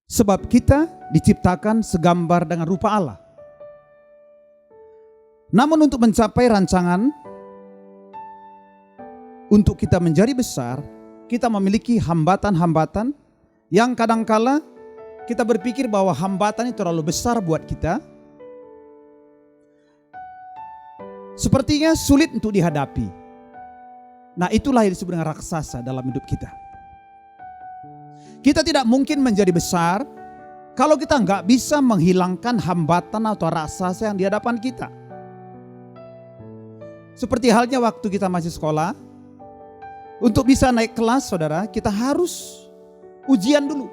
Sebab kita diciptakan segambar dengan rupa Allah. Namun untuk mencapai rancangan untuk kita menjadi besar, kita memiliki hambatan-hambatan yang kadangkala kita berpikir bahwa hambatan itu terlalu besar buat kita. Sepertinya sulit untuk dihadapi. Nah, itulah yang disebut dengan raksasa dalam hidup kita. Kita tidak mungkin menjadi besar kalau kita nggak bisa menghilangkan hambatan atau raksasa yang di hadapan kita. Seperti halnya waktu kita masih sekolah, untuk bisa naik kelas saudara, kita harus ujian dulu.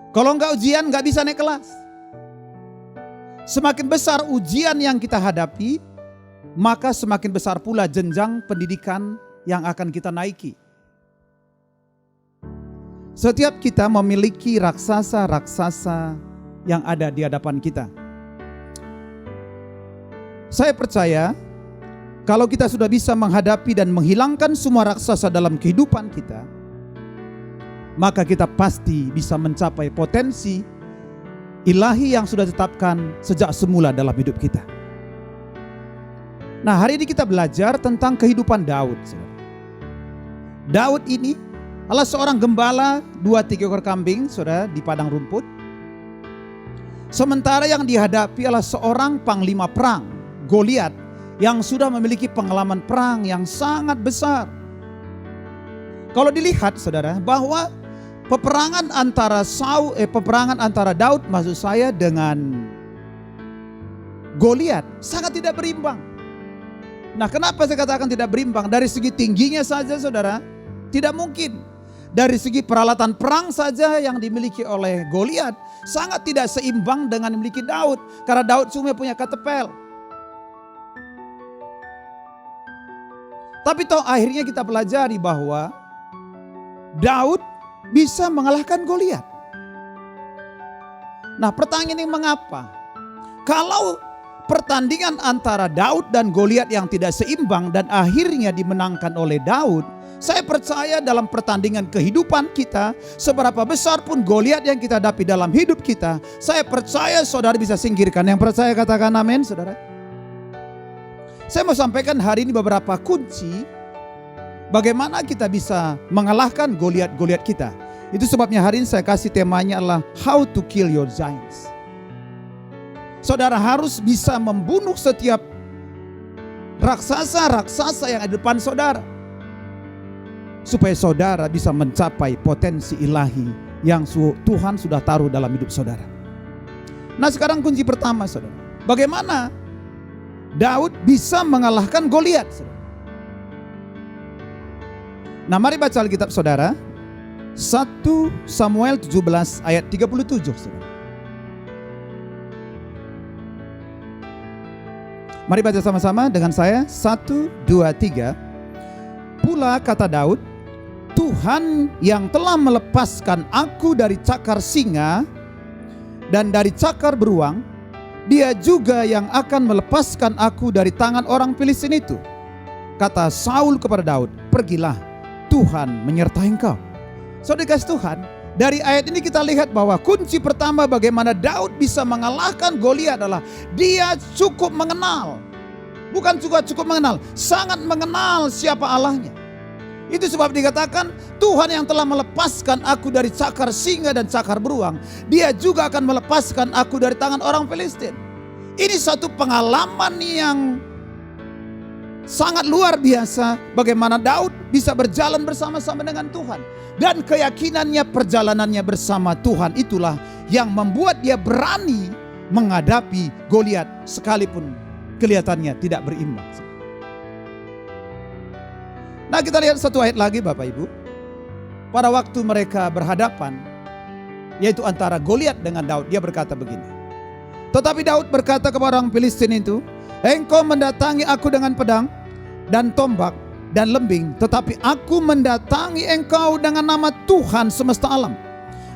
Kalau nggak ujian nggak bisa naik kelas. Semakin besar ujian yang kita hadapi, maka semakin besar pula jenjang pendidikan yang akan kita naiki. Setiap kita memiliki raksasa-raksasa yang ada di hadapan kita. Saya percaya kalau kita sudah bisa menghadapi dan menghilangkan semua raksasa dalam kehidupan kita, maka kita pasti bisa mencapai potensi ilahi yang sudah ditetapkan sejak semula dalam hidup kita. Nah, hari ini kita belajar tentang kehidupan Daud. Daud ini adalah seorang gembala 2-3 ekor kambing, saudara, di padang rumput. Sementara yang dihadapi adalah seorang panglima perang, Goliat, yang sudah memiliki pengalaman perang yang sangat besar. Kalau dilihat, saudara, bahwa peperangan antara Daud maksud saya dengan Goliat sangat tidak berimbang. Nah, kenapa saya katakan tidak berimbang? Dari segi tingginya saja, saudara, tidak mungkin. Dari segi peralatan perang saja yang dimiliki oleh Goliat sangat tidak seimbang dengan dimiliki Daud. Karena Daud cuma punya ketepel. Tapi toh akhirnya kita pelajari bahwa Daud bisa mengalahkan Goliat. Nah, pertanyaannya mengapa? Kalau pertandingan antara Daud dan Goliat yang tidak seimbang dan akhirnya dimenangkan oleh Daud, saya percaya dalam pertandingan kehidupan kita, seberapa besar pun Goliat yang kita hadapi dalam hidup kita, saya percaya saudara bisa singkirkan. Yang percaya katakan amin, saudara. Saya mau sampaikan hari ini beberapa kunci bagaimana kita bisa mengalahkan Goliat-Goliat kita. Itu sebabnya hari ini saya kasih temanya adalah How to Kill Your Giants. Saudara harus bisa membunuh setiap raksasa-raksasa yang ada di depan saudara, supaya saudara bisa mencapai potensi ilahi yang Tuhan sudah taruh dalam hidup saudara. Nah, sekarang kunci pertama, saudara. Bagaimana Daud bisa mengalahkan Goliat? Nah, mari baca Alkitab saudara. 1 Samuel 17 ayat 37, saudara. Mari baca sama-sama dengan saya. 1, 2, 3. Pula kata Daud, Tuhan yang telah melepaskan aku dari cakar singa dan dari cakar beruang, Dia juga yang akan melepaskan aku dari tangan orang Filistin itu. Kata Saul kepada Daud, pergilah, Tuhan menyertai engkau. Saudara kasih Tuhan, dari ayat ini kita lihat bahwa kunci pertama bagaimana Daud bisa mengalahkan Goliat adalah dia cukup mengenal. Bukan juga cukup mengenal, sangat mengenal siapa Allahnya. Itu sebab dikatakan Tuhan yang telah melepaskan aku dari cakar singa dan cakar beruang, Dia juga akan melepaskan aku dari tangan orang Filistin. Ini satu pengalaman yang sangat luar biasa bagaimana Daud bisa berjalan bersama-sama dengan Tuhan. Dan keyakinannya perjalanannya bersama Tuhan itulah yang membuat dia berani menghadapi Goliat sekalipun kelihatannya tidak berimbang. Nah, kita lihat satu ayat lagi Bapak Ibu. Pada waktu mereka berhadapan, yaitu antara Goliat dengan Daud, dia berkata begini. Tetapi Daud berkata kepada orang Filistin itu, engkau mendatangi aku dengan pedang dan tombak dan lembing, tetapi aku mendatangi engkau dengan nama Tuhan semesta alam,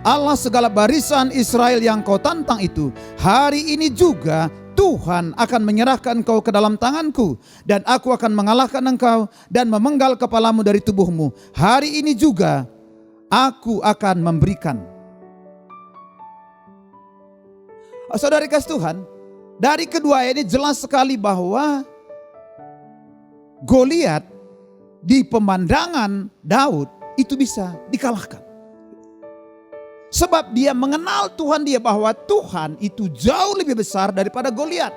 Allah segala barisan Israel yang kau tantang itu. Hari ini juga Tuhan akan menyerahkan engkau ke dalam tanganku, dan aku akan mengalahkan engkau dan memenggal kepalamu dari tubuhmu. Hari ini juga aku akan memberikan. Saudara kasih Tuhan, dari kedua ini jelas sekali bahwa Goliat di pemandangan Daud itu bisa dikalahkan. Sebab dia mengenal Tuhan dia, bahwa Tuhan itu jauh lebih besar daripada Goliat.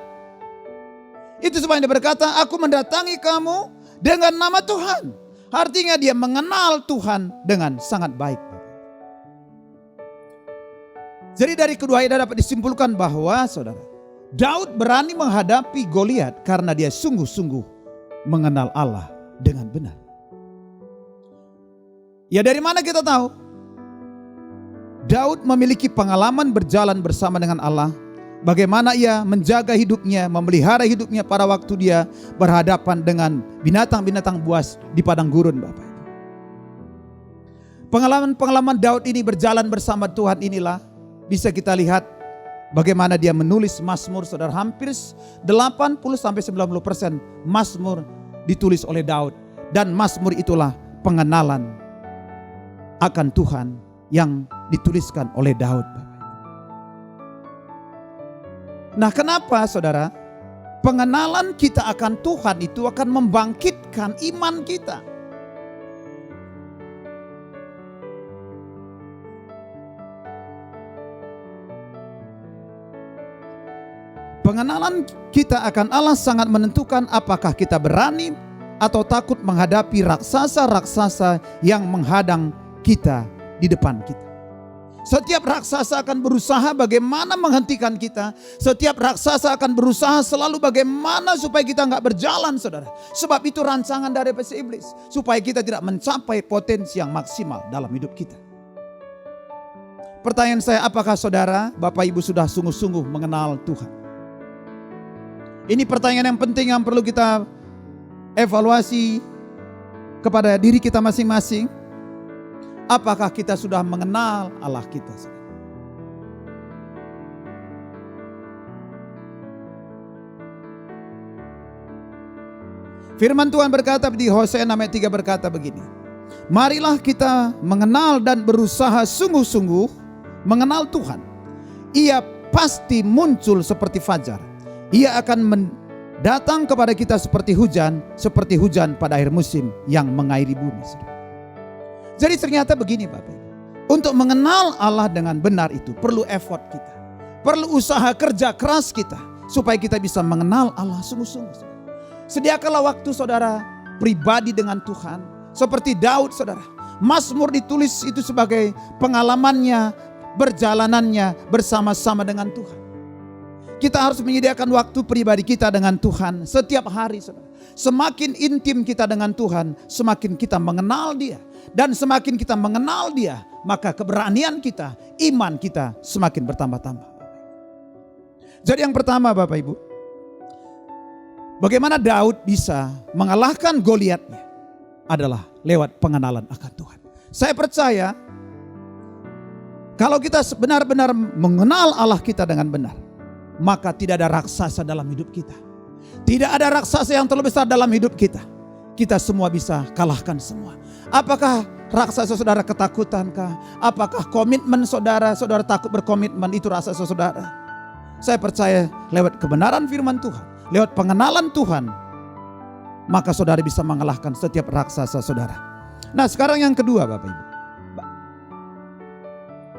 Itu sebabnya dia berkata, aku mendatangi kamu dengan nama Tuhan. Artinya dia mengenal Tuhan dengan sangat baik. Jadi dari kedua ayat dapat disimpulkan bahwa saudara, Daud berani menghadapi Goliat karena dia sungguh-sungguh mengenal Allah dengan benar. Ya, dari mana kita tahu? Daud memiliki pengalaman berjalan bersama dengan Allah. Bagaimana ia menjaga hidupnya, memelihara hidupnya pada waktu dia berhadapan dengan binatang-binatang buas di padang gurun, Bapak. Pengalaman-pengalaman Daud ini berjalan bersama Tuhan inilah bisa kita lihat bagaimana dia menulis Mazmur, saudara. Hampir 80-90% Mazmur ditulis oleh Daud. Dan Mazmur itulah pengenalan akan Tuhan yang dituliskan oleh Daud. Nah, kenapa saudara? Pengenalan kita akan Tuhan itu akan membangkitkan iman kita. Pengenalan kita akan Allah sangat menentukan apakah kita berani atau takut menghadapi raksasa-raksasa yang menghadang kita di depan kita. Setiap raksasa akan berusaha bagaimana menghentikan kita. Setiap raksasa akan berusaha selalu bagaimana supaya kita nggak berjalan, saudara. Sebab itu rancangan dari iblis, supaya kita tidak mencapai potensi yang maksimal dalam hidup kita. Pertanyaan saya, apakah saudara, Bapak Ibu sudah sungguh-sungguh mengenal Tuhan? Ini pertanyaan yang penting yang perlu kita evaluasi kepada diri kita masing-masing. Apakah kita sudah mengenal Allah kita? Firman Tuhan berkata di Hosea 6 ayat 3 berkata begini. Marilah kita mengenal dan berusaha sungguh-sungguh mengenal Tuhan. Ia pasti muncul seperti fajar. Ia akan datang kepada kita seperti hujan pada akhir musim yang mengairi bumi. Jadi ternyata begini Bapak Ibu. Untuk mengenal Allah dengan benar itu perlu effort kita. Perlu usaha kerja keras kita. Supaya kita bisa mengenal Allah sungguh-sungguh. Sediakanlah waktu saudara pribadi dengan Tuhan. Seperti Daud saudara. Mazmur ditulis itu sebagai pengalamannya, berjalanannya bersama-sama dengan Tuhan. Kita harus menyediakan waktu pribadi kita dengan Tuhan setiap hari, saudara. Semakin intim kita dengan Tuhan, semakin kita mengenal Dia. Dan semakin kita mengenal Dia, maka keberanian kita, iman kita semakin bertambah-tambah. Jadi yang pertama Bapak Ibu, bagaimana Daud bisa mengalahkan Goliatnya adalah lewat pengenalan akan Tuhan. Saya percaya kalau kita benar-benar mengenal Allah kita dengan benar, maka tidak ada raksasa dalam hidup kita. Tidak ada raksasa yang terlalu besar dalam hidup kita. Kita semua bisa kalahkan semua. Apakah raksasa saudara ketakutankah? Apakah komitmen saudara takut berkomitmen itu raksasa saudara? Saya percaya lewat kebenaran firman Tuhan, lewat pengenalan Tuhan, maka saudara bisa mengalahkan setiap raksasa saudara. Nah sekarang yang kedua Bapak Ibu.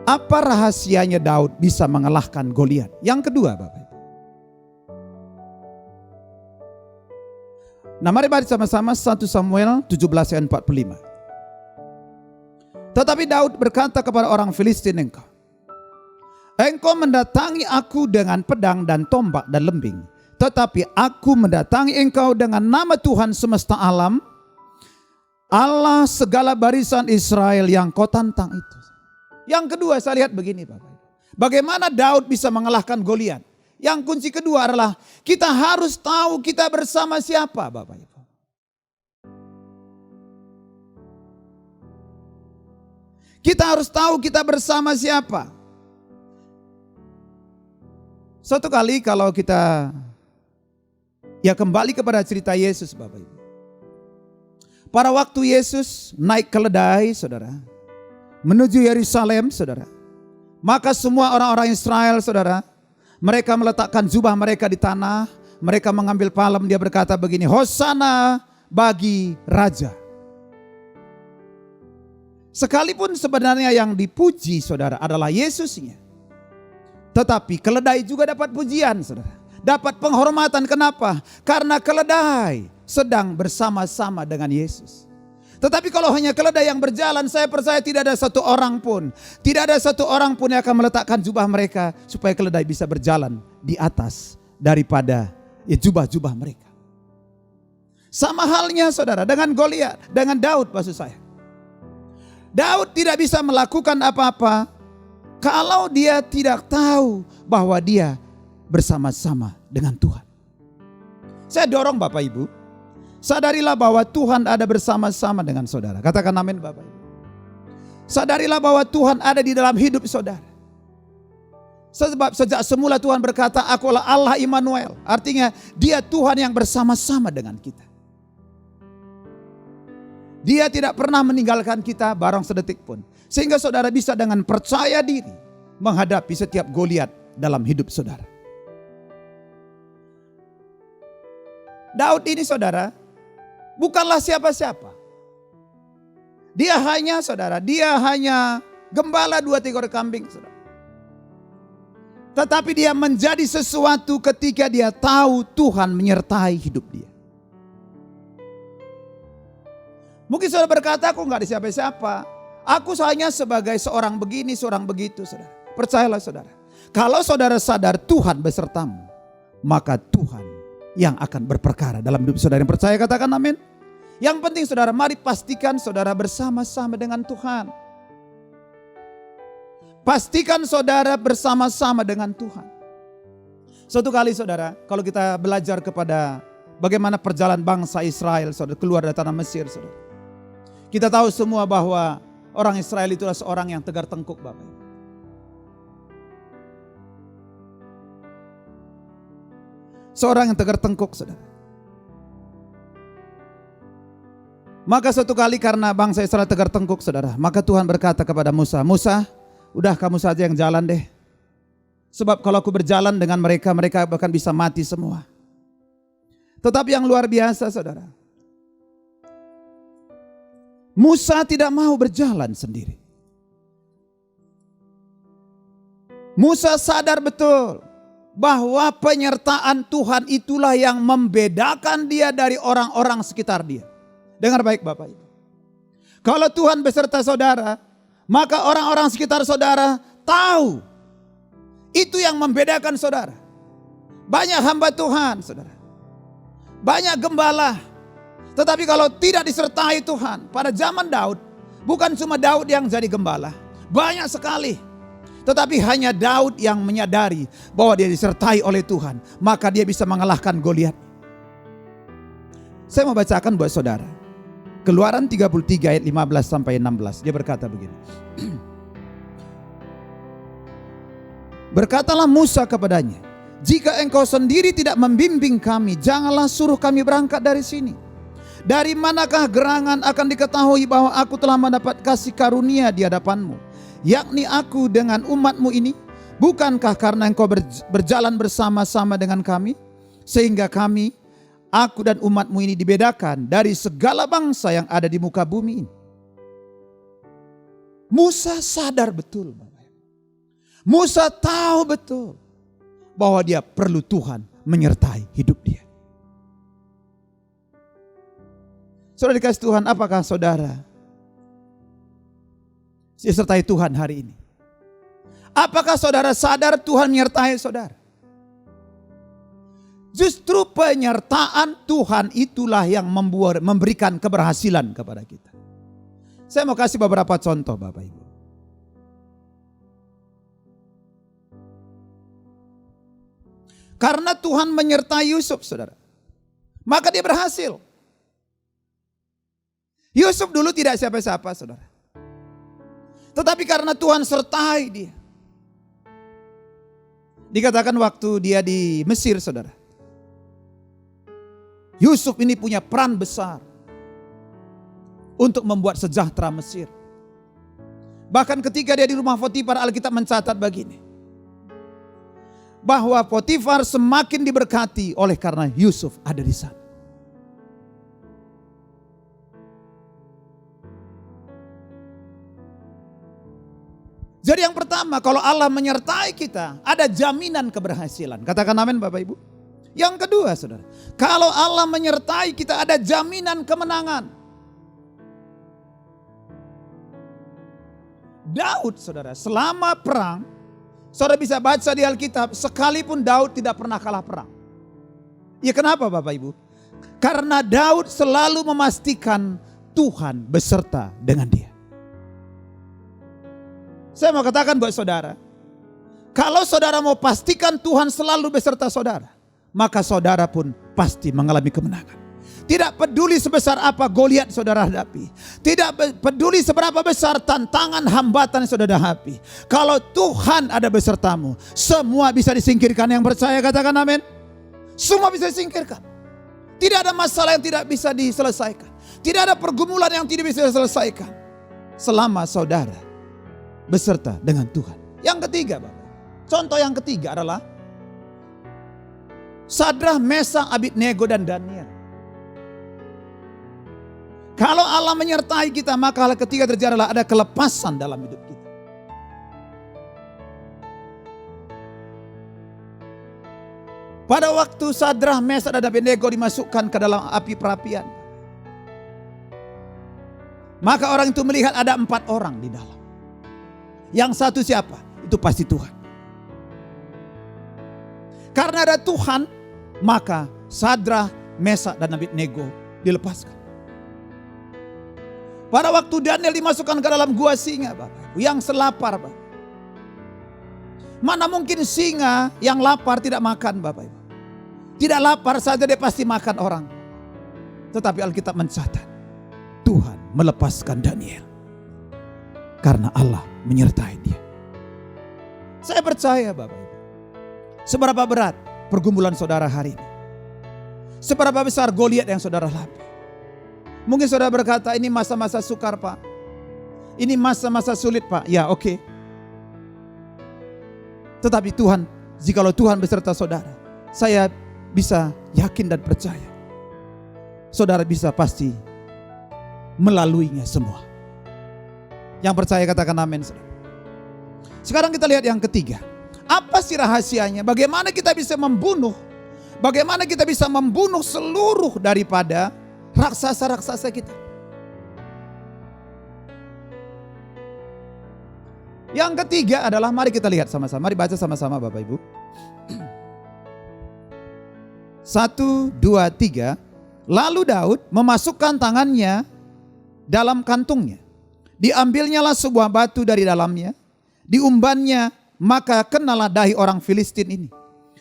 Apa rahasianya Daud bisa mengalahkan Goliat? Yang kedua Bapak Ibu. Nah mari baca sama-sama 1 Samuel 17 ayat 45. Tetapi Daud berkata kepada orang Filistin, Engkau mendatangi aku dengan pedang dan tombak dan lembing. Tetapi aku mendatangi engkau dengan nama Tuhan semesta alam, Allah segala barisan Israel yang kau tantang itu. Yang kedua saya lihat begini Bapak. Bagaimana Daud bisa mengalahkan Goliat? Yang kunci kedua adalah kita harus tahu kita bersama siapa Bapak Ibu. Kita harus tahu kita bersama siapa. Suatu kali kalau kita kembali kepada cerita Yesus Bapak Ibu. Pada waktu Yesus naik keledai saudara. menuju Yerusalem, saudara. Maka semua orang-orang Israel, saudara, mereka meletakkan jubah mereka di tanah, mereka mengambil palem, dia berkata begini, Hosana bagi Raja. Sekalipun sebenarnya yang dipuji, saudara, adalah Yesusnya, tetapi keledai juga dapat pujian, saudara. Dapat penghormatan. Kenapa? Karena keledai sedang bersama-sama dengan Yesus. Tetapi kalau hanya keledai yang berjalan, saya percaya tidak ada satu orang pun yang akan meletakkan jubah mereka supaya keledai bisa berjalan di atas daripada jubah-jubah mereka. Sama halnya, saudara, dengan Goliat, dengan Daud maksud saya. Daud tidak bisa melakukan apa-apa kalau dia tidak tahu bahwa dia bersama-sama dengan Tuhan. Saya dorong Bapak Ibu, sadarilah bahwa Tuhan ada bersama-sama dengan saudara. Katakan amin Bapak Ibu. Sadarilah bahwa Tuhan ada di dalam hidup saudara. Sebab sejak semula Tuhan berkata, Akulah Allah Immanuel. Artinya dia Tuhan yang bersama-sama dengan kita. Dia tidak pernah meninggalkan kita barang sedetik pun. Sehingga saudara bisa dengan percaya diri menghadapi setiap Goliat dalam hidup saudara. Daud ini, saudara, bukanlah siapa-siapa. Dia hanya gembala 2 ekor kambing, saudara. Tetapi dia menjadi sesuatu ketika dia tahu Tuhan menyertai hidup dia. Mungkin saudara berkata, aku gak ada siapa-siapa. Aku hanya sebagai seorang begini, seorang begitu, saudara. Percayalah saudara, kalau saudara sadar Tuhan besertamu, maka Tuhan yang akan berperkara dalam hidup saudara. Yang percaya katakan amin. Yang penting saudara, mari pastikan saudara bersama-sama dengan Tuhan. Pastikan saudara bersama-sama dengan Tuhan. Suatu kali saudara, kalau kita belajar kepada bagaimana perjalanan bangsa Israel, saudara, keluar dari tanah Mesir, saudara. Kita tahu semua bahwa orang Israel itulah seorang yang tegar tengkuk, Bapak. Seorang yang tegar tengkuk, saudara. Maka suatu kali karena bangsa Israel tegar tengkuk, saudara, maka Tuhan berkata kepada Musa, Musa, udah kamu saja yang jalan deh. Sebab kalau aku berjalan dengan mereka, mereka bahkan bisa mati semua. Tetapi yang luar biasa, saudara, Musa tidak mau berjalan sendiri. Musa sadar betul bahwa penyertaan Tuhan itulah yang membedakan dia dari orang-orang sekitar dia. Dengar baik Bapak Ibu. Kalau Tuhan beserta saudara, maka orang-orang sekitar saudara tahu. Itu yang membedakan saudara. Banyak hamba Tuhan, saudara. Banyak gembala. Tetapi kalau tidak disertai Tuhan, pada zaman Daud, bukan cuma Daud yang jadi gembala. Banyak sekali. Tetapi hanya Daud yang menyadari bahwa dia disertai oleh Tuhan. Maka dia bisa mengalahkan Goliat. Saya mau bacakan buat saudara. Keluaran 33 ayat 15 sampai 16. Dia berkata begini. Berkatalah Musa kepadanya, jika engkau sendiri tidak membimbing kami, janganlah suruh kami berangkat dari sini. Dari manakah gerangan akan diketahui bahwa aku telah mendapat kasih karunia di hadapanmu, yakni aku dengan umatmu ini? Bukankah karena engkau berjalan bersama-sama dengan kami, sehingga kami, aku dan umatmu ini dibedakan dari segala bangsa yang ada di muka bumi ini? Musa sadar betul, Musa tahu betul bahwa dia perlu Tuhan menyertai hidup dia. Saudara dikasih Tuhan, apakah saudara disertai Tuhan hari ini? Apakah saudara sadar Tuhan menyertai saudara? Justru penyertaan Tuhan itulah yang memberikan keberhasilan kepada kita. Saya mau kasih beberapa contoh Bapak Ibu. Karena Tuhan menyertai Yusuf, saudara, maka dia berhasil. Yusuf dulu tidak siapa-siapa, saudara. Tetapi karena Tuhan sertai dia. Dikatakan waktu dia di Mesir, saudara, Yusuf ini punya peran besar untuk membuat sejahtera Mesir. Bahkan ketika dia di rumah Potifar, Alkitab mencatat begini, bahwa Potifar semakin diberkati oleh karena Yusuf ada di sana. Jadi yang pertama, kalau Allah menyertai kita, ada jaminan keberhasilan. Katakan amin Bapak Ibu. Yang kedua saudara, kalau Allah menyertai kita, ada jaminan kemenangan. Daud saudara, selama perang, saudara bisa baca di Alkitab, sekalipun Daud tidak pernah kalah perang. Ya kenapa Bapak Ibu? Karena Daud selalu memastikan Tuhan beserta dengan dia. Saya mau katakan buat saudara, kalau saudara mau pastikan Tuhan selalu beserta saudara, maka saudara pun pasti mengalami kemenangan. Tidak peduli sebesar apa Goliat saudara hadapi, tidak peduli seberapa besar tantangan hambatan yang saudara hadapi, kalau Tuhan ada besertamu, semua bisa disingkirkan. Yang percaya katakan amin. Semua bisa disingkirkan. Tidak ada masalah yang tidak bisa diselesaikan, tidak ada pergumulan yang tidak bisa diselesaikan selama saudara beserta dengan Tuhan. Yang ketiga Bapak, contoh yang ketiga adalah Sadrah, Mesak, Abednego dan Daniel. Kalau Allah menyertai kita, maka hal ketiga terjadi adalah ada kelepasan dalam hidup kita. Pada waktu Sadrah, Mesak dan Abednego dimasukkan ke dalam api perapian, maka orang itu melihat ada 4 orang di dalam. Yang satu siapa? Itu pasti Tuhan. Karena ada Tuhan, maka Sadrah, Mesak dan Abednego dilepaskan. Pada waktu Daniel dimasukkan ke dalam gua singa Bapak, yang selapar Bapak. Mana mungkin singa yang lapar tidak makan Bapak Ibu. Tidak lapar saja dia pasti makan orang. Tetapi Alkitab mencatat, Tuhan melepaskan Daniel karena Allah menyertai dia. Saya percaya Bapak Ibu, seberapa berat pergumulan saudara hari ini, seberapa besar Goliat yang saudara hadapi. Mungkin saudara berkata, ini masa-masa sukar Pak, ini masa-masa sulit Pak. Ya oke. Tetapi Tuhan, jikalau Tuhan beserta saudara, saya bisa yakin dan percaya, saudara bisa pasti melaluinya semua. Yang percaya katakan amin. Sekarang kita lihat yang ketiga. Apa sih rahasianya? Bagaimana kita bisa membunuh? Bagaimana kita bisa membunuh seluruh daripada raksasa-raksasa kita? Yang ketiga adalah, mari kita lihat sama-sama. Mari baca sama-sama Bapak Ibu. 1, 2, 3. Lalu Daud memasukkan tangannya dalam kantungnya. Diambilnyalah sebuah batu dari dalamnya, diumbannya, maka kenalah dahi orang Filistin ini,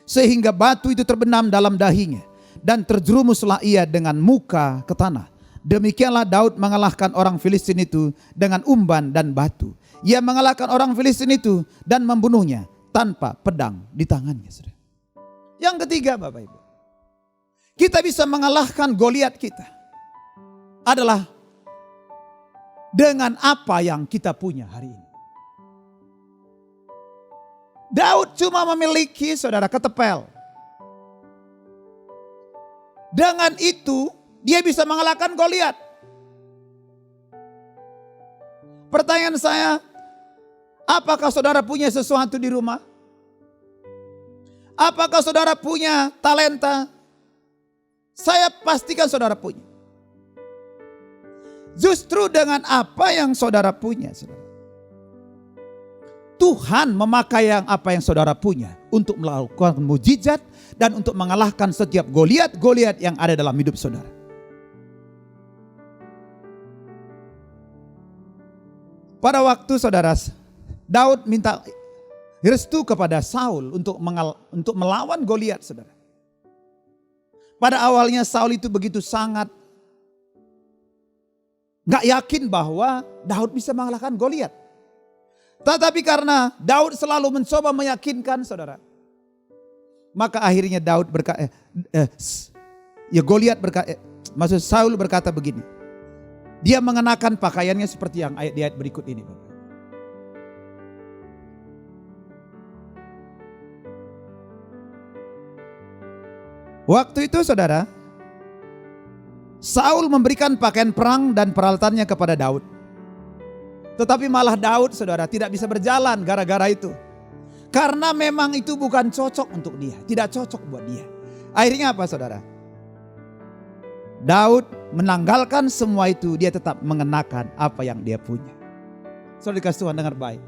sehingga batu itu terbenam dalam dahinya, dan terjerumuslah ia dengan muka ke tanah. Demikianlah Daud mengalahkan orang Filistin itu dengan umban dan batu. Ia mengalahkan orang Filistin itu dan membunuhnya tanpa pedang di tangannya. Yang ketiga Bapak Ibu, kita bisa mengalahkan Goliat kita adalah dengan apa yang kita punya hari ini. Daud cuma memiliki saudara ketepel. Dengan itu dia bisa mengalahkan Goliat. Pertanyaan saya, apakah saudara punya sesuatu di rumah? Apakah saudara punya talenta? Saya pastikan saudara punya. Justru dengan apa yang saudara punya, saudara, Tuhan memakai apa yang saudara punya untuk melakukan mujizat dan untuk mengalahkan setiap Goliat-Goliat yang ada dalam hidup saudara. Pada waktu saudara, Daud minta restu kepada Saul untuk melawan Goliat, saudara. Pada awalnya Saul itu begitu sangat gak yakin bahwa Daud bisa mengalahkan Goliat. Tetapi karena Daud selalu mencoba meyakinkan saudara, maka akhirnya Daud berkata, Saul berkata begini. Dia mengenakan pakaiannya seperti yang ayat di ayat berikut ini, Bapak. Waktu itu saudara, Saul memberikan pakaian perang dan peralatannya kepada Daud. Tetapi malah Daud saudara tidak bisa berjalan gara-gara itu. Karena memang itu bukan cocok untuk dia, tidak cocok buat dia. Akhirnya apa saudara? Daud menanggalkan semua itu, dia tetap mengenakan apa yang dia punya. Saudara dikasih Tuhan, dengar baik.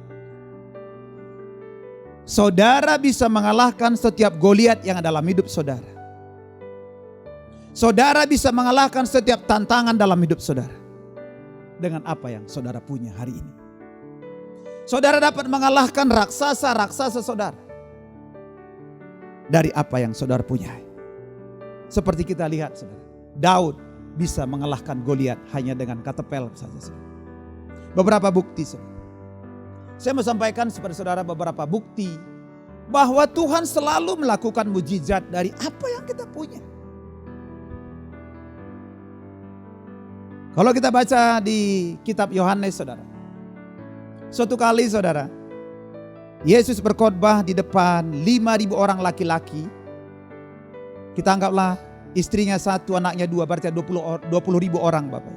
Saudara bisa mengalahkan setiap Goliat yang ada dalam hidup saudara. Saudara bisa mengalahkan setiap tantangan dalam hidup saudara dengan apa yang saudara punya hari ini. Saudara dapat mengalahkan raksasa-raksasa saudara dari apa yang saudara punya. Seperti kita lihat saudara, Daud bisa mengalahkan Goliat hanya dengan katapel saja saudara. Beberapa bukti saudara. Saya mau sampaikan kepada saudara beberapa bukti bahwa Tuhan selalu melakukan mujizat dari apa yang kita punya. Kalau kita baca di kitab Yohanes saudara, suatu kali saudara, Yesus berkhotbah di depan 5.000 orang laki-laki. Kita anggaplah istrinya 1, anaknya 2, berarti 20.000 orang Bapak.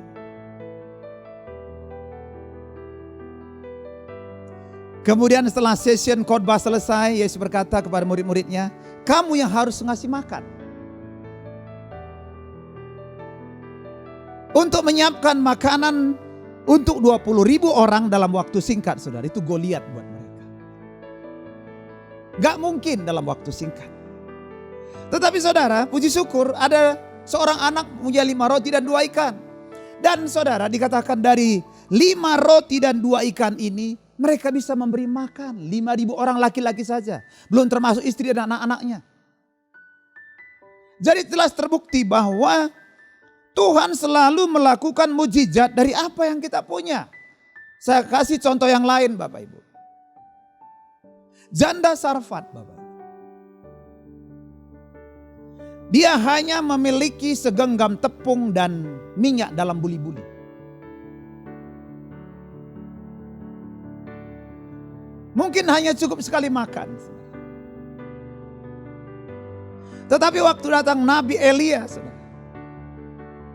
Kemudian setelah session khotbah selesai, Yesus berkata kepada murid-muridnya, kamu yang harus ngasih makan. Untuk menyiapkan makanan untuk 20.000 orang dalam waktu singkat saudara, itu Goliat buat mereka. Gak mungkin dalam waktu singkat. Tetapi saudara, puji syukur ada seorang anak punya 5 roti dan 2 ikan. Dan saudara dikatakan dari 5 roti dan 2 ikan ini mereka bisa memberi makan 5.000 orang laki-laki saja. Belum termasuk istri dan anak-anaknya. Jadi jelas terbukti bahwa Tuhan selalu melakukan mujizat dari apa yang kita punya. Saya kasih contoh yang lain Bapak Ibu. Janda Sarfat Bapak. Dia hanya memiliki segenggam tepung dan minyak dalam buli-buli. Mungkin hanya cukup sekali makan. Tetapi waktu datang Nabi Elia, saudara.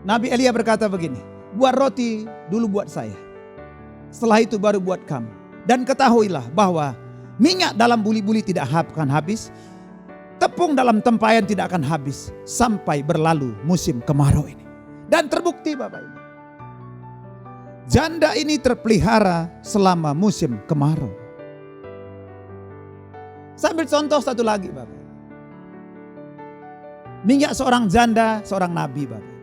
Nabi Elia berkata begini, buat roti dulu buat saya. Setelah itu baru buat kamu. Dan ketahuilah bahwa minyak dalam buli-buli tidak akan habis. Tepung dalam tempayan tidak akan habis. Sampai berlalu musim kemarau ini. Dan terbukti Bapak Ibu. Janda ini terpelihara selama musim kemarau. Saya ambil contoh satu lagi Bapak. Minyak seorang janda, seorang nabi Bapak.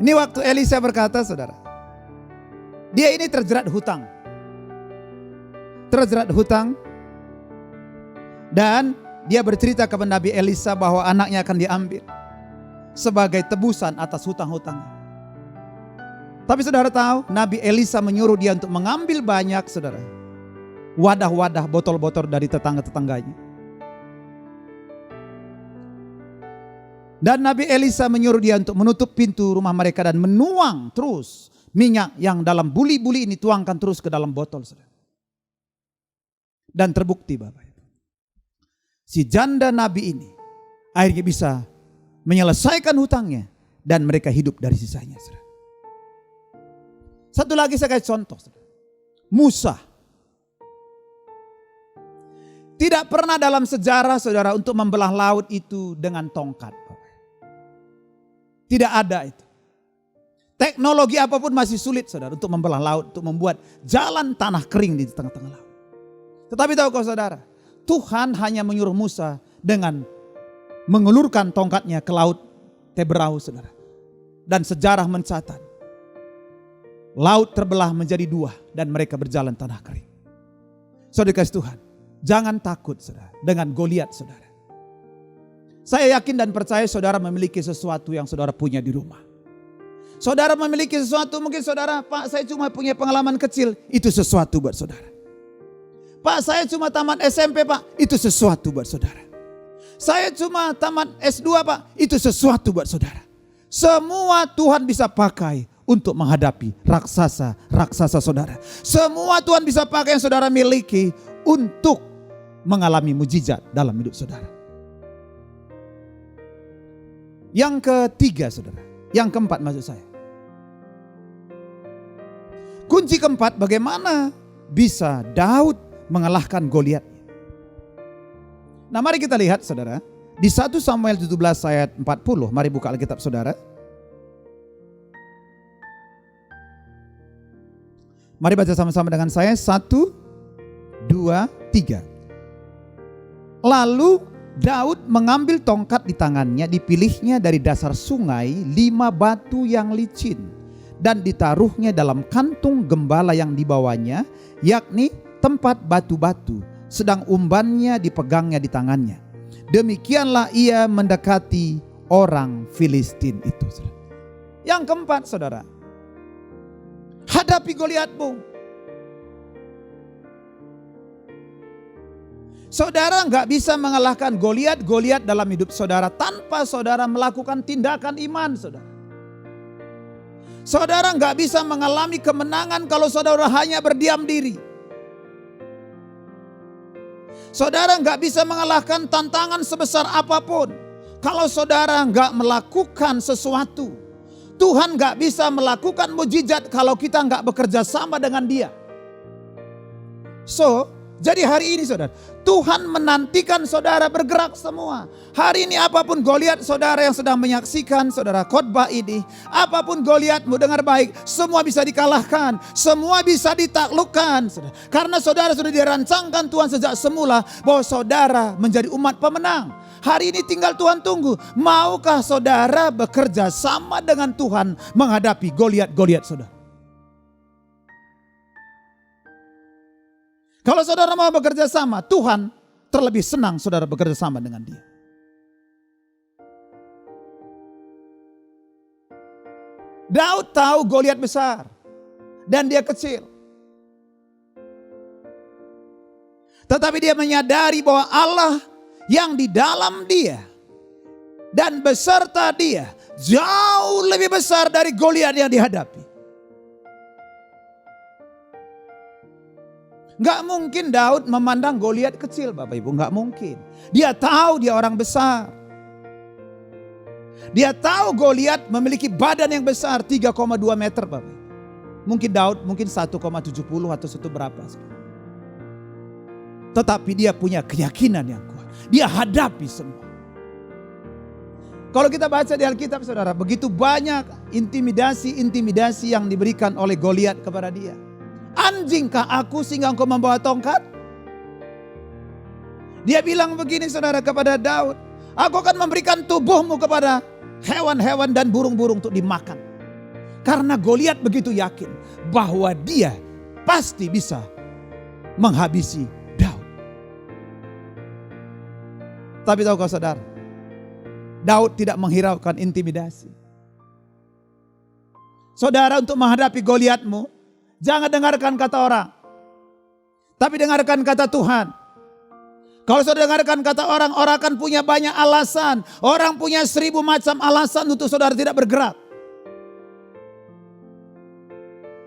Ini waktu Elisa berkata saudara, dia ini terjerat hutang. Terjerat hutang. Dan dia bercerita kepada Nabi Elisa bahwa anaknya akan diambil sebagai tebusan atas hutang-hutangnya. Tapi saudara tahu, Nabi Elisa menyuruh dia untuk mengambil banyak saudara, wadah-wadah, botol-botol dari tetangga-tetangganya. Dan Nabi Elisa menyuruh dia untuk menutup pintu rumah mereka dan menuang terus minyak yang dalam buli-buli ini, tuangkan terus ke dalam botol. Saudara. Dan terbukti Bapak Ibu. Si janda Nabi ini akhirnya bisa menyelesaikan hutangnya dan mereka hidup dari sisanya. Saudara. Satu lagi saya kasih contoh. Saudara. Musa. Tidak pernah dalam sejarah saudara untuk membelah laut itu dengan tongkat. Tidak ada itu. Teknologi apapun masih sulit saudara untuk membelah laut, untuk membuat jalan tanah kering di tengah-tengah laut. Tetapi tahukah saudara, Tuhan hanya menyuruh Musa dengan mengulurkan tongkatnya ke laut Teberau saudara. Dan sejarah mencatat, laut terbelah menjadi 2 dan mereka berjalan tanah kering. Saudara kasih Tuhan, jangan takut saudara dengan Goliat saudara. Saya yakin dan percaya saudara memiliki sesuatu yang saudara punya di rumah. Saudara memiliki sesuatu, mungkin saudara, Pak saya cuma punya pengalaman kecil, itu sesuatu buat saudara. Pak saya cuma tamat SMP Pak, itu sesuatu buat saudara. Saya cuma tamat S2 Pak, itu sesuatu buat saudara. Semua Tuhan bisa pakai untuk menghadapi raksasa-raksasa saudara. Semua Tuhan bisa pakai yang saudara miliki untuk mengalami mujizat dalam hidup saudara. Yang ketiga saudara, yang keempat maksud saya. Kunci keempat, bagaimana bisa Daud mengalahkan Goliat. Nah mari kita lihat saudara, di 1 Samuel 17 ayat 40, mari buka Alkitab saudara. Mari baca sama-sama dengan saya, 1, 2, 3. Lalu Daud mengambil tongkat di tangannya, dipilihnya dari dasar sungai 5 batu yang licin, dan ditaruhnya dalam kantung gembala yang dibawanya, yakni tempat batu-batu, sedang umbannya dipegangnya di tangannya. Demikianlah ia mendekati orang Filistin itu. Yang keempat saudara, hadapi Goliatmu. Saudara nggak bisa mengalahkan Goliat dalam hidup saudara tanpa saudara melakukan tindakan iman saudara. Saudara nggak bisa mengalami kemenangan kalau saudara hanya berdiam diri. Saudara nggak bisa mengalahkan tantangan sebesar apapun kalau saudara nggak melakukan sesuatu. Tuhan nggak bisa melakukan mujizat kalau kita nggak bekerja sama dengan Dia. Jadi hari ini saudara, Tuhan menantikan saudara bergerak semua. Hari ini apapun Goliat saudara yang sedang menyaksikan saudara khotbah ini, apapun Goliatmu dengar baik, semua bisa dikalahkan, semua bisa ditaklukkan. Saudara. Karena saudara sudah dirancangkan Tuhan sejak semula bahwa saudara menjadi umat pemenang. Hari ini tinggal Tuhan tunggu, maukah saudara bekerja sama dengan Tuhan menghadapi Goliat saudara? Kalau saudara mau bekerja sama, Tuhan terlebih senang saudara bekerja sama dengan Dia. Daud tahu Goliat besar dan dia kecil. Tetapi dia menyadari bahwa Allah yang di dalam dia dan beserta dia jauh lebih besar dari Goliat yang dihadapi. Gak mungkin Daud memandang Goliat kecil Bapak Ibu, gak mungkin. Dia tahu dia orang besar. Dia tahu Goliat memiliki badan yang besar 3,2 meter Bapak Ibu. Mungkin Daud mungkin 1,70 atau satu berapa. Tetapi dia punya keyakinan yang kuat. Dia hadapi semua. Kalau kita baca di Alkitab saudara, begitu banyak intimidasi yang diberikan oleh Goliat kepada dia. Anjingkah aku sehingga engkau membawa tongkat? Dia bilang begini saudara kepada Daud, aku akan memberikan tubuhmu kepada hewan-hewan dan burung-burung untuk dimakan. Karena Goliat begitu yakin bahwa dia pasti bisa menghabisi Daud. Tapi tahukah saudara, Daud tidak menghiraukan intimidasi. Saudara, untuk menghadapi Goliatmu, jangan dengarkan kata orang, tapi dengarkan kata Tuhan. Kalau saudara dengarkan kata orang, orang akan punya banyak alasan. Orang punya 1000 macam alasan untuk saudara tidak bergerak.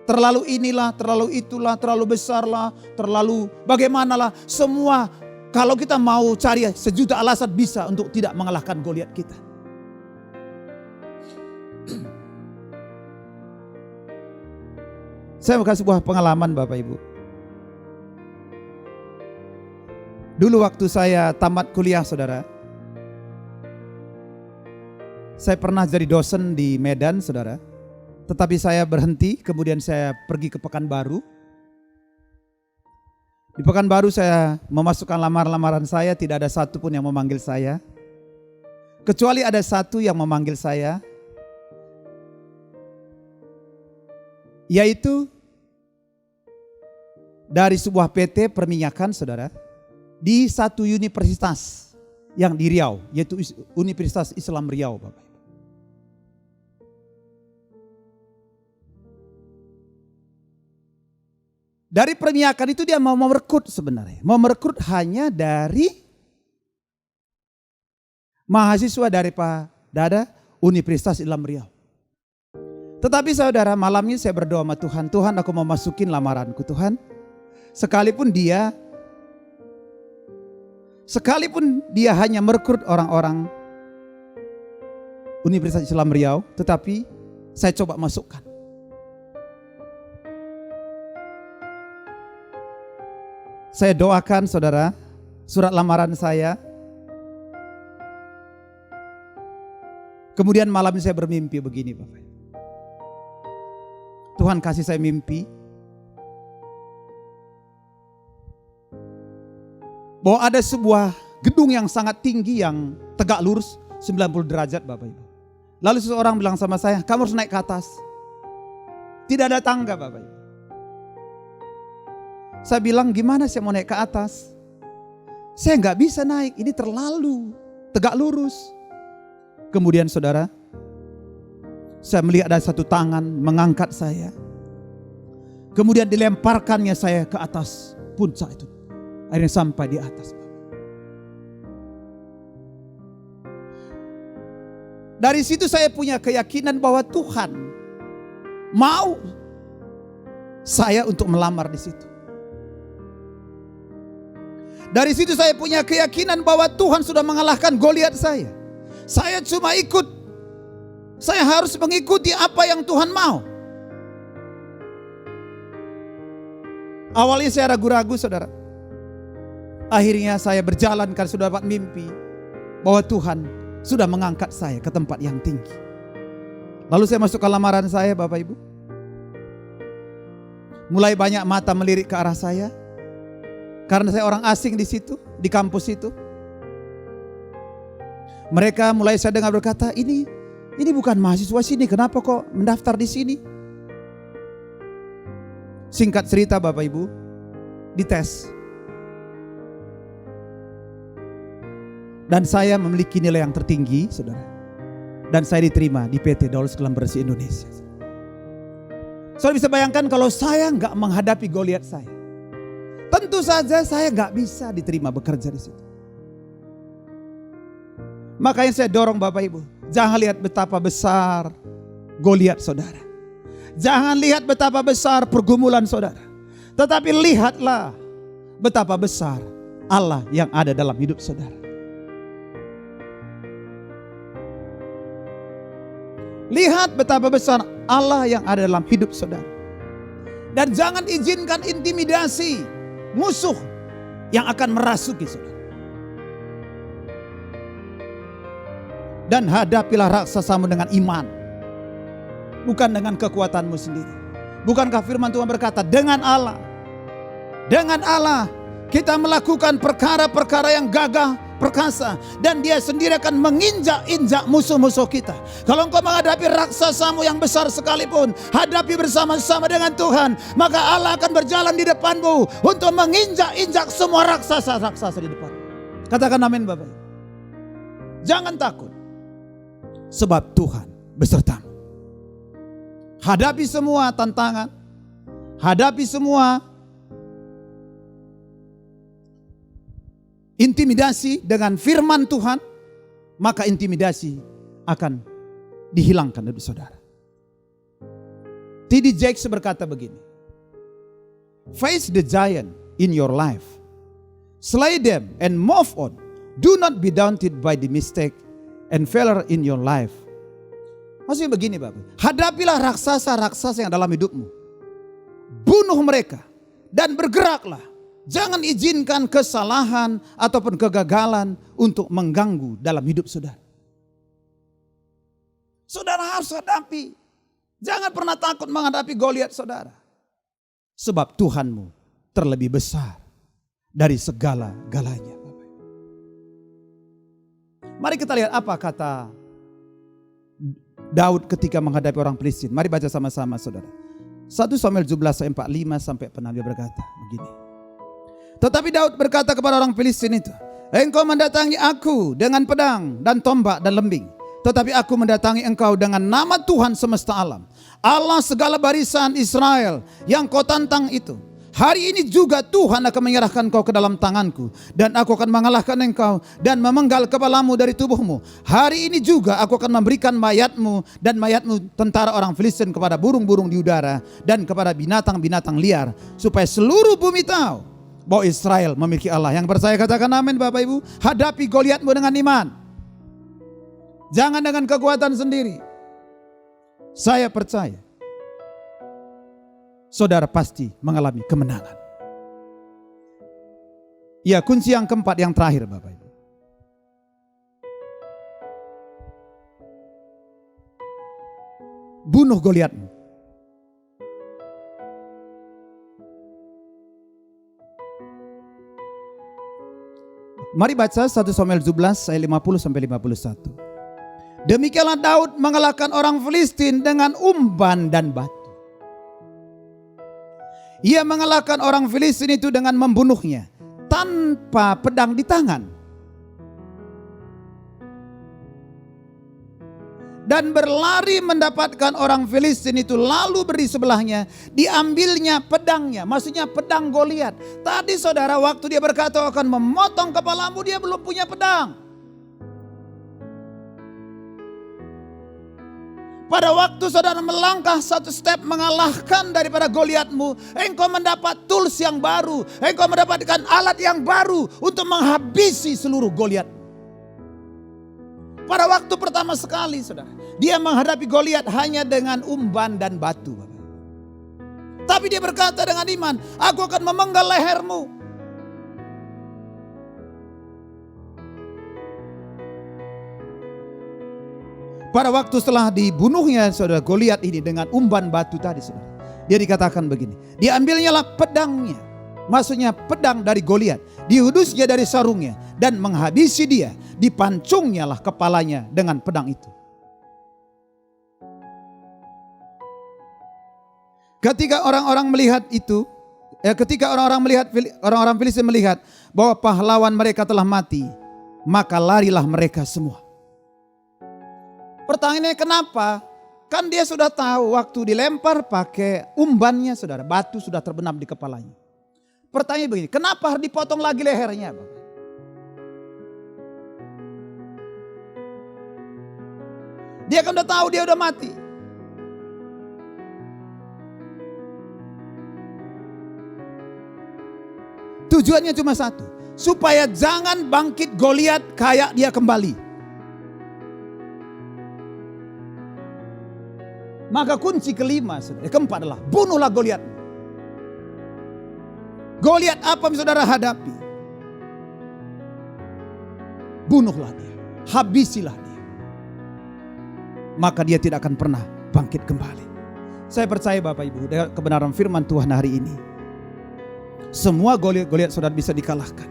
Terlalu inilah, terlalu itulah, terlalu besarlah, terlalu bagaimanalah. Semua kalau kita mau cari sejuta alasan bisa untuk tidak mengalahkan Goliat kita. Saya mau kasih sebuah pengalaman Bapak Ibu. Dulu waktu saya tamat kuliah saudara, saya pernah jadi dosen di Medan saudara. Tetapi saya berhenti, kemudian saya pergi ke Pekanbaru. Di Pekanbaru saya memasukkan lamaran saya, tidak ada satu pun yang memanggil saya. Kecuali ada satu yang memanggil saya, yaitu dari sebuah PT perminyakan saudara, di satu universitas yang di Riau, yaitu Universitas Islam Riau Bapak. Dari perminyakan itu dia mau merekrut sebenarnya. Mau merekrut hanya dari mahasiswa daripada Universitas Islam Riau. Tetapi saudara, malamnya saya berdoa sama Tuhan. Tuhan, aku mau masukin lamaranku Tuhan. Sekalipun dia Sekalipun dia hanya merekrut orang-orang Universitas Islam Riau, tetapi saya coba masukkan. Saya doakan saudara, surat lamaran saya. Kemudian malam ini saya bermimpi begini Bapak. Tuhan kasih saya mimpi bahwa ada sebuah gedung yang sangat tinggi yang tegak lurus 90 derajat Bapak Ibu. Lalu seseorang bilang sama saya, kamu harus naik ke atas. Tidak ada tangga Bapak Ibu. Saya bilang, gimana saya mau naik ke atas? Saya nggak bisa naik, ini terlalu tegak lurus. Kemudian saudara, saya melihat ada satu tangan mengangkat saya. Kemudian dilemparkannya saya ke atas puncak itu. Akhirnya sampai di atas. Dari situ saya punya keyakinan bahwa Tuhan mau saya untuk melamar di situ. Dari situ saya punya keyakinan bahwa Tuhan sudah mengalahkan Goliat saya. Saya cuma ikut. Saya harus mengikuti apa yang Tuhan mau. Awalnya saya ragu-ragu saudara. Akhirnya saya berjalan karena sudah dapat mimpi bahwa Tuhan sudah mengangkat saya ke tempat yang tinggi. Lalu saya masuk ke lamaran saya Bapak Ibu. Mulai banyak mata melirik ke arah saya. Karena saya orang asing di situ, di kampus itu. Mereka mulai saya dengar berkata, ini bukan mahasiswa sini, kenapa kok mendaftar di sini? Singkat cerita Bapak Ibu, dites. Dan saya memiliki nilai yang tertinggi, saudara. Dan saya diterima di PT Daul Sekolah Bersih Indonesia. Saudara bisa bayangkan kalau saya nggak menghadapi Goliat saya. Tentu saja saya nggak bisa diterima bekerja di situ. Makanya saya dorong Bapak Ibu, jangan lihat betapa besar Goliat saudara. Jangan lihat betapa besar pergumulan saudara. Tetapi lihatlah betapa besar Allah yang ada dalam hidup saudara. Lihat betapa besar Allah yang ada dalam hidup saudara. Dan jangan izinkan intimidasi musuh yang akan merasuki saudara. Dan hadapilah raksasamu dengan iman. Bukan dengan kekuatanmu sendiri. Bukankah firman Tuhan berkata, dengan Allah kita melakukan perkara-perkara yang gagah perkasa, dan dia sendiri akan menginjak-injak musuh-musuh kita. Kalau engkau menghadapi raksasamu yang besar sekalipun, hadapi bersama-sama dengan Tuhan, maka Allah akan berjalan di depanmu untuk menginjak-injak semua raksasa-raksasa di depan. Katakan amin Bapak. Jangan takut, sebab Tuhan besertamu. Hadapi semua tantangan, hadapi semua intimidasi dengan firman Tuhan, maka intimidasi akan dihilangkan dari saudara. T.D. Jakes berkata begini, face the giant in your life, slay them and move on. Do not be daunted by the mistake and failure in your life. Maksudnya begini Bapak, hadapilah raksasa-raksasa yang dalam hidupmu, bunuh mereka dan bergeraklah. Jangan izinkan kesalahan ataupun kegagalan untuk mengganggu dalam hidup saudara. Saudara harus hadapi. Jangan pernah takut menghadapi Goliat saudara. Sebab Tuhanmu terlebih besar dari segala-galanya. Mari kita lihat apa kata Daud ketika menghadapi orang Filistin. Mari baca sama-sama saudara. 1 Samuel 17 ayat 45 sampai penabi berkata begini. Tetapi Daud berkata kepada orang Filistin itu, engkau mendatangi aku dengan pedang dan tombak dan lembing. Tetapi aku mendatangi engkau dengan nama Tuhan semesta alam, Allah segala barisan Israel yang kau tantang itu. Hari ini juga Tuhan akan menyerahkan kau ke dalam tanganku, dan aku akan mengalahkan engkau dan memenggal kepalamu dari tubuhmu. Hari ini juga aku akan memberikan mayatmu dan mayatmu tentara orang Filistin kepada burung-burung di udara dan kepada binatang-binatang liar, supaya seluruh bumi tahu bahwa Israel memiliki Allah. Yang percaya katakan amin Bapak Ibu. Hadapi Goliatmu dengan iman. Jangan dengan kekuatan sendiri. Saya percaya saudara pasti mengalami kemenangan. Ya, kunci yang keempat, yang terakhir Bapak Ibu. Bunuh Goliatmu. Mari baca 1 Samuel 17 ayat 50 sampai 51. Demikianlah Daud mengalahkan orang Filistin dengan umban dan batu. Ia mengalahkan orang Filistin itu dengan membunuhnya tanpa pedang di tangan. Dan berlari mendapatkan orang Filistin itu, lalu beri sebelahnya, diambilnya pedangnya, maksudnya pedang Goliat. Tadi saudara waktu dia berkata akan memotong kepalamu, dia belum punya pedang. Pada waktu saudara melangkah satu step mengalahkan daripada Goliatmu, engkau mendapat tools yang baru, engkau mendapatkan alat yang baru untuk menghabisi seluruh Goliat. Pada waktu pertama sekali saudara, dia menghadapi Goliat hanya dengan umban dan batu. Tapi dia berkata dengan iman, aku akan memenggal lehermu. Pada waktu setelah dibunuhnya saudara Goliat ini dengan umban batu tadi saudara, dia dikatakan begini, diambilnyalah pedangnya, maksudnya pedang dari Goliat, dihudusnya dari sarungnya dan menghabisi dia, dipancungnyalah kepalanya dengan pedang itu. Ketika orang-orang melihat itu, ketika orang-orang Filistin melihat bahwa pahlawan mereka telah mati, maka larilah mereka semua. Pertanyaannya kenapa? Kan dia sudah tahu waktu dilempar pakai umbannya saudara, batu sudah terbenam di kepalanya. Pertanyaan begini, kenapa harus dipotong lagi lehernya? Dia kan udah tahu dia udah mati. Tujuannya cuma satu, supaya jangan bangkit Goliat kayak dia kembali. Maka kunci kelima, keempat adalah bunuhlah Goliat. Goliat apa yang saudara hadapi? Bunuhlah dia, habisilah dia. Maka dia tidak akan pernah bangkit kembali. Saya percaya Bapak Ibu dengan kebenaran firman Tuhan hari ini. Semua Goliat saudara bisa dikalahkan.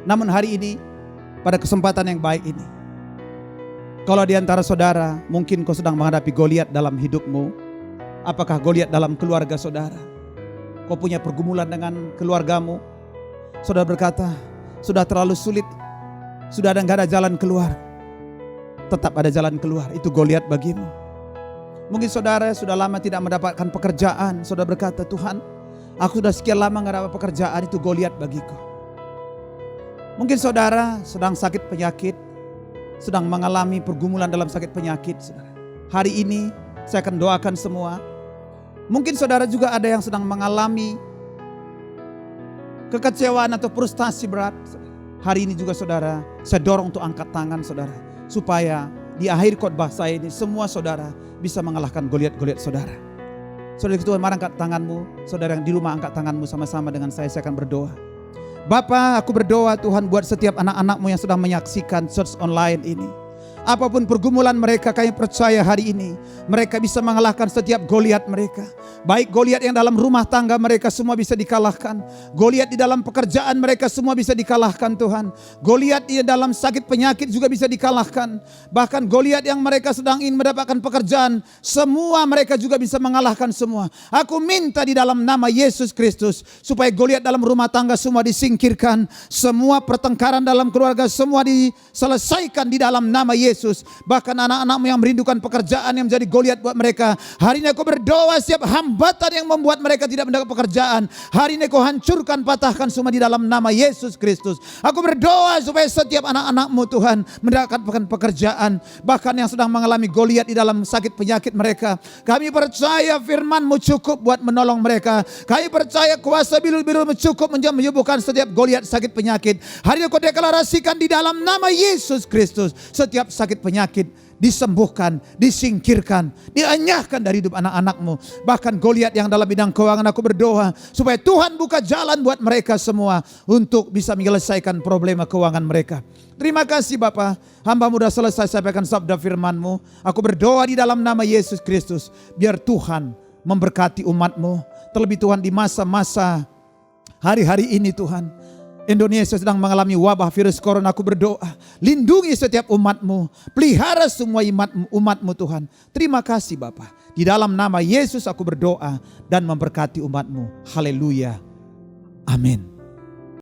Namun hari ini, pada kesempatan yang baik ini, kalau di antara saudara mungkin kau sedang menghadapi Goliat dalam hidupmu, apakah Goliat dalam keluarga saudara? Kau punya pergumulan dengan keluargamu, saudara berkata, sudah terlalu sulit, sudah tidak ada jalan keluar. Tetap ada jalan keluar, itu Goliat bagimu. Mungkin saudara sudah lama tidak mendapatkan pekerjaan, saudara berkata, Tuhan, aku sudah sekian lama tidak dapat pekerjaan, itu Goliat bagiku. Mungkin saudara sedang sakit penyakit, sedang mengalami pergumulan dalam sakit penyakit. Saudara, hari ini saya akan doakan semua. Mungkin saudara juga ada yang sedang mengalami kekecewaan atau frustasi berat. Hari ini juga saudara, saya dorong untuk angkat tangan saudara, supaya di akhir khotbah saya ini semua saudara bisa mengalahkan Goliat-Goliat saudara. Saudara Tuhan, mari angkat tanganmu. Saudara yang di rumah angkat tanganmu sama-sama dengan saya akan berdoa. Bapa, aku berdoa Tuhan buat setiap anak-anakmu yang sedang menyaksikan church online ini. Apapun pergumulan mereka, kami percaya hari ini mereka bisa mengalahkan setiap Goliat mereka. Baik Goliat yang dalam rumah tangga mereka semua bisa dikalahkan. Goliat di dalam pekerjaan mereka semua bisa dikalahkan Tuhan. Goliat di dalam sakit penyakit juga bisa dikalahkan. Bahkan Goliat yang mereka sedang ingin mendapatkan pekerjaan, semua mereka juga bisa mengalahkan semua. Aku minta di dalam nama Yesus Kristus supaya Goliat dalam rumah tangga semua disingkirkan. Semua pertengkaran dalam keluarga semua diselesaikan di dalam nama Yesus Yesus. Bahkan anak-anakmu yang merindukan pekerjaan yang menjadi Goliat buat mereka. Hari ini aku berdoa setiap hambatan yang membuat mereka tidak mendapat pekerjaan. Hari ini aku hancurkan, patahkan semua di dalam nama Yesus Kristus. Aku berdoa supaya setiap anak-anakmu Tuhan mendapatkan pekerjaan. Bahkan yang sedang mengalami Goliat di dalam sakit penyakit mereka. Kami percaya firman-Mu cukup buat menolong mereka. Kami percaya kuasa biru-biru-Mu cukup menyembuhkan setiap Goliat sakit penyakit. Hari ini aku deklarasikan di dalam nama Yesus Kristus. Setiap sakit penyakit disembuhkan, disingkirkan, dianyahkan dari hidup anak-anakmu. Bahkan Goliat yang dalam bidang keuangan, aku berdoa supaya Tuhan buka jalan buat mereka semua untuk bisa menyelesaikan problema keuangan mereka. Terima kasih Bapa, hamba-Mu sudah selesai sampaikan sabda firman-Mu. Aku berdoa di dalam nama Yesus Kristus, biar Tuhan memberkati umat-Mu. Terlebih Tuhan di masa-masa hari-hari ini Tuhan, Indonesia sedang mengalami wabah virus corona. Aku berdoa, lindungi setiap umat-Mu, pelihara semua umat-Mu Tuhan. Terima kasih Bapa. Di dalam nama Yesus aku berdoa dan memberkati umat-Mu. Haleluya. Amin.